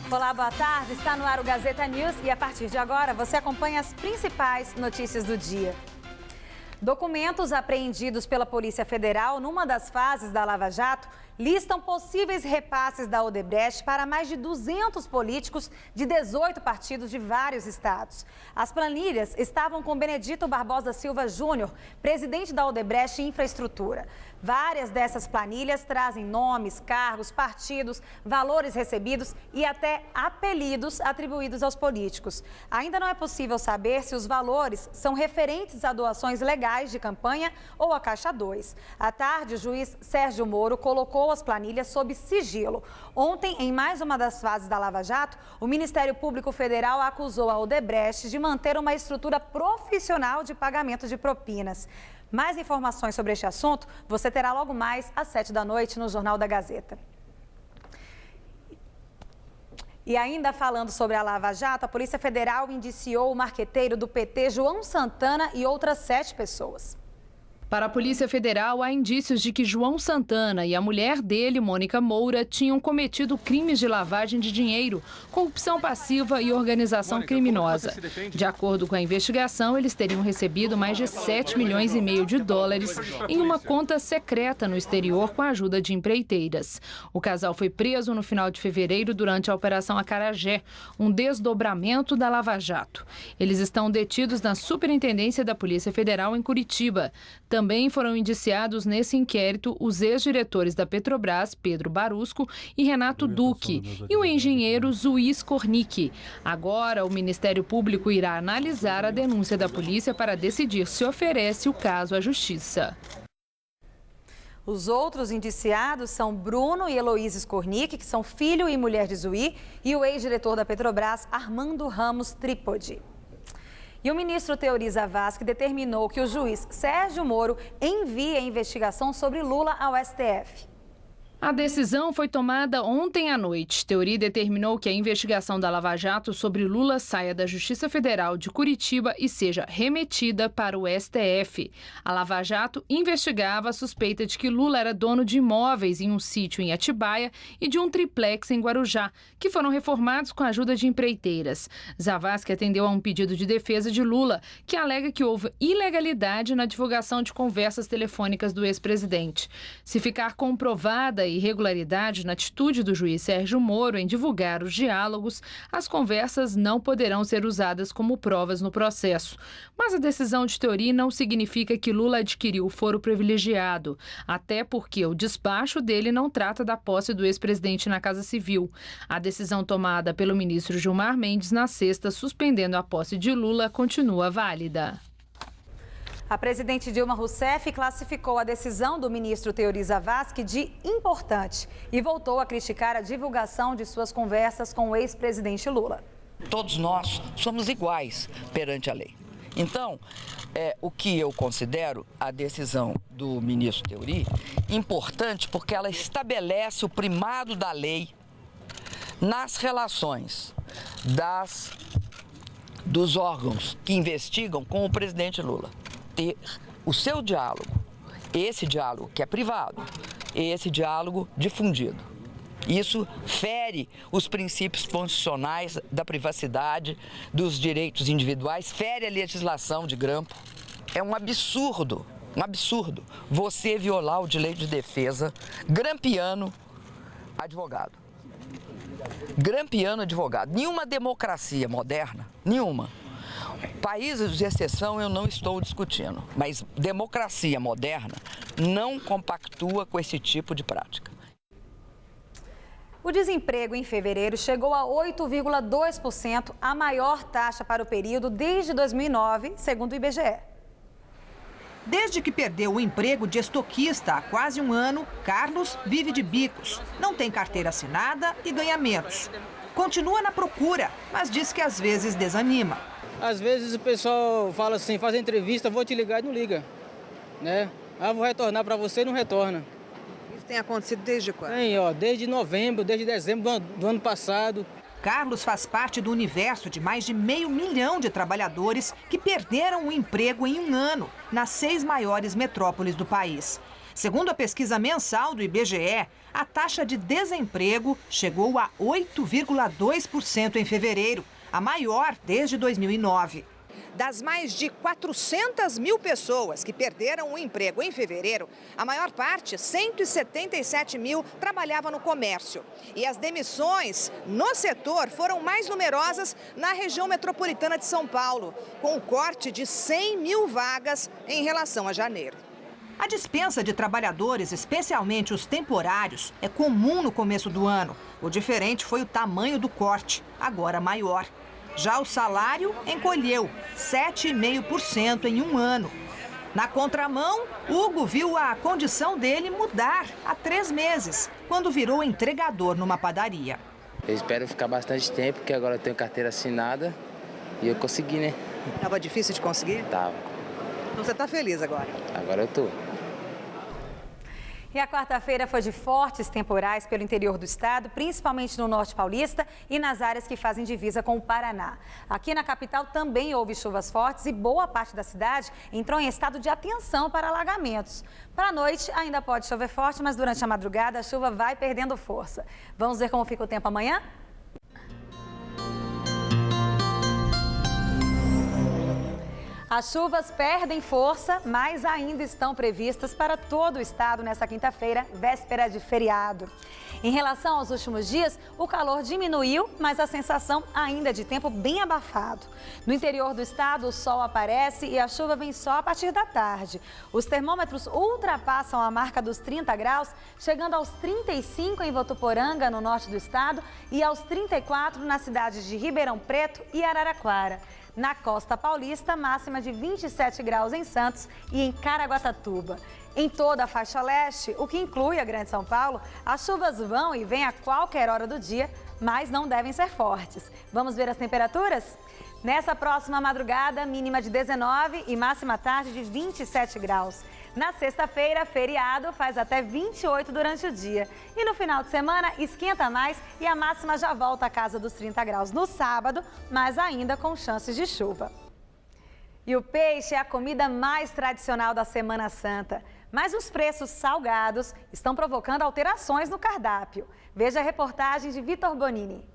Olá, boa tarde. Está no ar o Gazeta News e a partir de agora você acompanha as principais notícias do dia. Documentos apreendidos pela Polícia Federal numa das fases da Lava Jato listam possíveis repasses da Odebrecht para mais de 200 políticos de 18 partidos de vários estados. As planilhas estavam com Benedito Barbosa Silva Júnior, presidente da Odebrecht Infraestrutura. Várias dessas planilhas trazem nomes, cargos, partidos, valores recebidos e até apelidos atribuídos aos políticos. Ainda não é possível saber se os valores são referentes a doações legais de campanha ou a Caixa 2. À tarde, o juiz Sérgio Moro colocou as planilhas sob sigilo. Ontem, em mais uma das fases da Lava Jato, o Ministério Público Federal acusou a Odebrecht de manter uma estrutura profissional de pagamento de propinas. Mais informações sobre este assunto você terá logo mais às 7 da noite no Jornal da Gazeta. E ainda falando sobre a Lava Jato, a Polícia Federal indiciou o marqueteiro do PT, João Santana, e outras 7 pessoas. Para a Polícia Federal, há indícios de que João Santana e a mulher dele, Mônica Moura, tinham cometido crimes de lavagem de dinheiro, corrupção passiva e organização criminosa. De acordo com a investigação, eles teriam recebido mais de 7,5 milhões de dólares em uma conta secreta no exterior com a ajuda de empreiteiras. O casal foi preso no final de fevereiro durante a Operação Acarajé, um desdobramento da Lava Jato. Eles estão detidos na Superintendência da Polícia Federal em Curitiba. Também foram indiciados nesse inquérito os ex-diretores da Petrobras, Pedro Barusco e Renato Duque, e o engenheiro Zuí Skornick. Agora, o Ministério Público irá analisar a denúncia da polícia para decidir se oferece o caso à Justiça. Os outros indiciados são Bruno e Heloísa Skornick, que são filho e mulher de Zuí, e o ex-diretor da Petrobras, Armando Ramos Trípode. E o ministro Teori Zavascki determinou que o juiz Sérgio Moro envie a investigação sobre Lula ao STF. A decisão foi tomada ontem à noite. Teori determinou que a investigação da Lava Jato sobre Lula saia da Justiça Federal de Curitiba e seja remetida para o STF. A Lava Jato investigava a suspeita de que Lula era dono de imóveis em um sítio em Atibaia e de um triplex em Guarujá, que foram reformados com a ajuda de empreiteiras. Zavascki atendeu a um pedido de defesa de Lula, que alega que houve ilegalidade na divulgação de conversas telefônicas do ex-presidente. Se ficar comprovada irregularidade na atitude do juiz Sérgio Moro em divulgar os diálogos, as conversas não poderão ser usadas como provas no processo. Mas a decisão de Teori não significa que Lula adquiriu o foro privilegiado, até porque o despacho dele não trata da posse do ex-presidente na Casa Civil. A decisão tomada pelo ministro Gilmar Mendes na sexta, suspendendo a posse de Lula, continua válida. A presidente Dilma Rousseff classificou a decisão do ministro Teori Zavascki de importante e voltou a criticar a divulgação de suas conversas com o ex-presidente Lula. Todos nós somos iguais perante a lei. Então, o que eu considero a decisão do ministro Teori importante porque ela estabelece o primado da lei nas relações dos órgãos que investigam com o presidente Lula. Ter o seu diálogo, esse diálogo que é privado, esse diálogo difundido. Isso fere os princípios constitucionais da privacidade, dos direitos individuais, fere a legislação de grampo. É um absurdo você violar o direito de defesa grampiano advogado. Grampiano advogado. Nenhuma democracia moderna, nenhuma. Países de exceção eu não estou discutindo, mas democracia moderna não compactua com esse tipo de prática. O desemprego em fevereiro chegou a 8,2%, a maior taxa para o período desde 2009, segundo o IBGE. Desde que perdeu o emprego de estoquista há quase um ano, Carlos vive de bicos, não tem carteira assinada e ganha menos. Continua na procura, mas diz que às vezes desanima. Às vezes o pessoal fala assim, faz entrevista, vou te ligar e não liga, né? Vou retornar para você e não retorna. Isso tem acontecido desde quando? Desde novembro, desde dezembro do ano passado. Carlos faz parte do universo de mais de 500 mil de trabalhadores que perderam o emprego em um ano nas 6 maiores metrópoles do país. Segundo a pesquisa mensal do IBGE, a taxa de desemprego chegou a 8,2% em fevereiro, a maior desde 2009. Das mais de 400 mil pessoas que perderam o emprego em fevereiro, a maior parte, 177 mil, trabalhava no comércio. E as demissões no setor foram mais numerosas na região metropolitana de São Paulo, com um corte de 100 mil vagas em relação a janeiro. A dispensa de trabalhadores, especialmente os temporários, é comum no começo do ano. O diferente foi o tamanho do corte, agora maior. Já o salário encolheu 7,5% em um ano. Na contramão, Hugo viu a condição dele mudar há 3 meses, quando virou entregador numa padaria. Eu espero ficar bastante tempo, porque agora eu tenho carteira assinada e eu consegui, né? Tava difícil de conseguir? Tava. Então você tá feliz agora? Agora eu tô. E a quarta-feira foi de fortes temporais pelo interior do estado, principalmente no norte paulista e nas áreas que fazem divisa com o Paraná. Aqui na capital também houve chuvas fortes e boa parte da cidade entrou em estado de atenção para alagamentos. Para a noite ainda pode chover forte, mas durante a madrugada a chuva vai perdendo força. Vamos ver como fica o tempo amanhã? As chuvas perdem força, mas ainda estão previstas para todo o estado nesta quinta-feira, véspera de feriado. Em relação aos últimos dias, o calor diminuiu, mas a sensação ainda é de tempo bem abafado. No interior do estado, o sol aparece e a chuva vem só a partir da tarde. Os termômetros ultrapassam a marca dos 30 graus, chegando aos 35 em Votuporanga, no norte do estado, e aos 34 nas cidades de Ribeirão Preto e Araraquara. Na costa paulista, máxima de 27 graus em Santos e em Caraguatatuba. Em toda a faixa leste, o que inclui a Grande São Paulo, as chuvas vão e vêm a qualquer hora do dia, mas não devem ser fortes. Vamos ver as temperaturas? Nessa próxima madrugada, mínima de 19 e máxima tarde de 27 graus. Na sexta-feira, feriado, faz até 28 durante o dia. E no final de semana, esquenta mais e a máxima já volta à casa dos 30 graus no sábado, mas ainda com chances de chuva. E o peixe é a comida mais tradicional da Semana Santa. Mas os preços salgados estão provocando alterações no cardápio. Veja a reportagem de Vitor Bonini.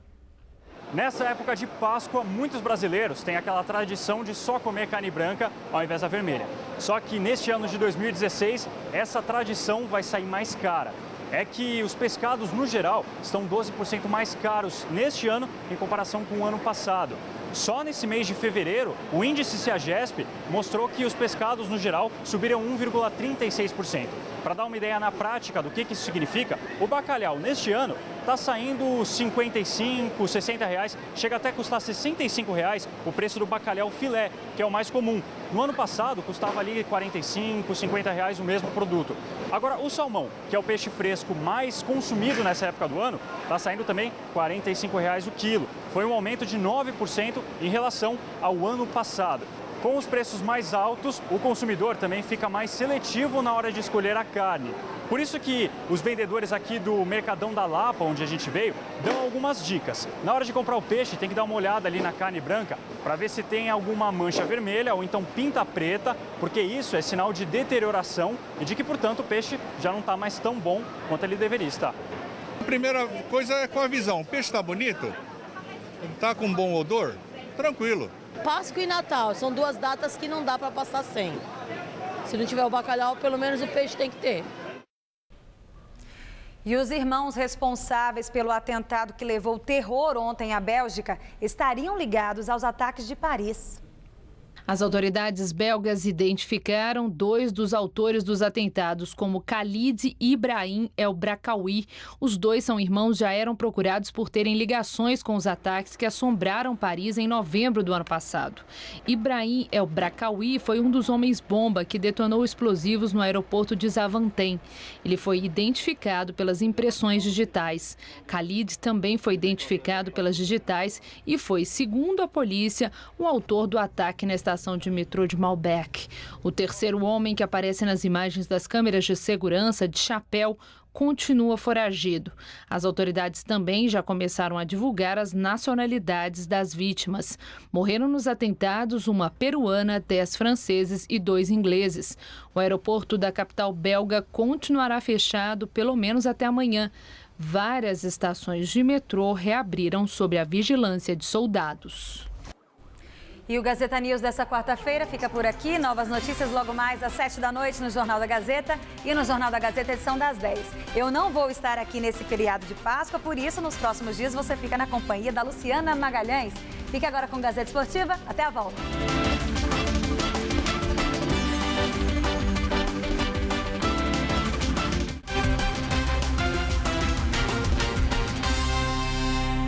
Nessa época de Páscoa, muitos brasileiros têm aquela tradição de só comer carne branca ao invés da vermelha. Só que neste ano de 2016, essa tradição vai sair mais cara. É que os pescados, no geral, estão 12% mais caros neste ano em comparação com o ano passado. Só nesse mês de fevereiro, o índice CEAGESP mostrou que os pescados, no geral, subiram 1,36%. Para dar uma ideia na prática do que isso significa, o bacalhau, neste ano, está saindo 55, 60 reais, chega até a custar 65 reais o preço do bacalhau filé, que é o mais comum. No ano passado, custava ali 45, 50 reais o mesmo produto. Agora, o salmão, que é o peixe fresco mais consumido nessa época do ano, está saindo também 45 reais o quilo. Foi um aumento de 9% em relação ao ano passado. Com os preços mais altos, o consumidor também fica mais seletivo na hora de escolher a carne. Por isso que os vendedores aqui do Mercadão da Lapa, onde a gente veio, dão algumas dicas. Na hora de comprar o peixe, tem que dar uma olhada ali na carne branca para ver se tem alguma mancha vermelha ou então pinta preta, porque isso é sinal de deterioração e de que, portanto, o peixe já não está mais tão bom quanto ele deveria estar. A primeira coisa é com a visão. O peixe está bonito? Está com um bom odor? Tranquilo. Páscoa e Natal são 2 datas que não dá para passar sem. Se não tiver o bacalhau, pelo menos o peixe tem que ter. E os irmãos responsáveis pelo atentado que levou terror ontem à Bélgica estariam ligados aos ataques de Paris. As autoridades belgas identificaram 2 dos autores dos atentados como Khalid e Ibrahim El Brakaoui. Os 2 são irmãos, já eram procurados por terem ligações com os ataques que assombraram Paris em novembro do ano passado. Ibrahim El Brakaoui foi um dos homens-bomba que detonou explosivos no aeroporto de Zaventem. Ele foi identificado pelas impressões digitais. Khalid também foi identificado pelas digitais e foi, segundo a polícia, o autor do ataque na estação estação de metrô de Malbec. O terceiro homem que aparece nas imagens das câmeras de segurança, de chapéu, continua foragido. As autoridades também já começaram a divulgar as nacionalidades das vítimas. Morreram nos atentados uma peruana, 10 franceses e 2 ingleses. O aeroporto da capital belga continuará fechado pelo menos até amanhã. Várias estações de metrô reabriram sob a vigilância de soldados. E o Gazeta News dessa quarta-feira fica por aqui. Novas notícias logo mais às 7 da noite no Jornal da Gazeta e no Jornal da Gazeta edição das 10. Eu não vou estar aqui nesse feriado de Páscoa, por isso nos próximos dias você fica na companhia da Luciana Magalhães. Fique agora com Gazeta Esportiva. Até a volta.